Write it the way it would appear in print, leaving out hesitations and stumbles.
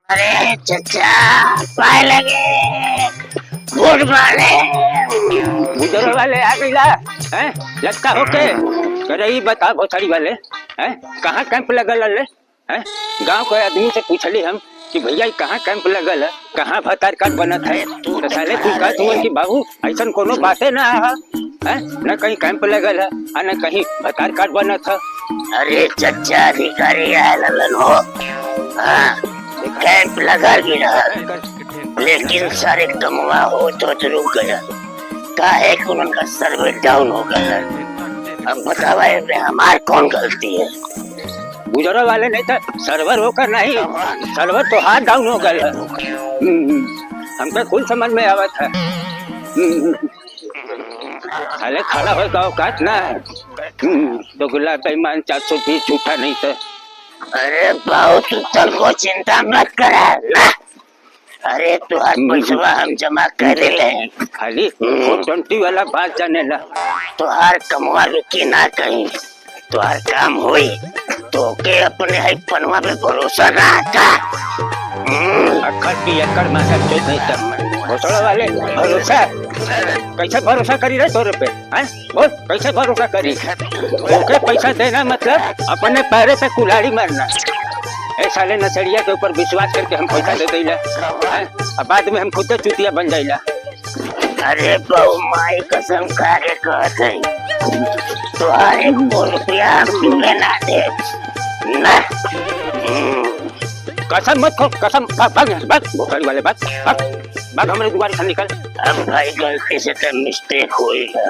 अरे चचा पाए लगे गुड मॉर्निंग। गुजर वाले आ गईला हैं लगता होके करे ही बता भोसड़ी वाले हैं कहाँ कैंप लगल है हैं गांव के आदमी से पूछली हम कि भैया कहाँ कैंप लगल है कहाँ भतार कार्ड बनत है तो साले तू कहत हुआ कि बाबू ऐसा कोनो बातें ना है हैं न कहीं कैंप लगल है और न कहीं भतार कार्ड बनत है। अरे चचा अधिकारी आए लगन हो हाँ कैंप लगा गिरा लेकिन सारे कमवा हो तो रुक गया काहे कि उनका सर्वर डाउन हो गया। अब बतावा इसमें हमार कौन गलती है? गुजर वाले नहीं था सर्वर होकर नहीं सर्वर तो हाथ डाउन हो गया। हमको कुल समझ में आवा था अरे खड़ा हो का औकात ना है तो गुलाब बेईमान 420 झूठा नहीं था। अरे बहुत तनको चिंता मत करा ना। अरे तुहार पैसा हम जमा कर दिले खाली 420 वाला बात जाने ला तुहार कमवा रुकी ना कहीं तुहार काम हुई तो के अपने है पनवा पे भरोसा ना था। अखर की एकड़ मासा जो नहीं तब भोसड़ा वाले भरोसा कैसे भरोसा करी रे तोरे पे हैं बोल कैसे भरोसा करी ओके पैसा देना मतलब अपने पैरे से कुल्हाड़ी मारना। ए साले नसड़िया के ऊपर विश्वास करके हम पैसा दे देला अब बाद में हम खुद चुतिया बन जाइला। अरे बहु माई कसम खा के कहत है तुहारे रुपया मिले ना दे ना। कसम मत खो कसम भाग भोसड़ी वाले भाग हमारे दुआरे से निकल। अब भाई गलती से तो मिस्टेक हुई है।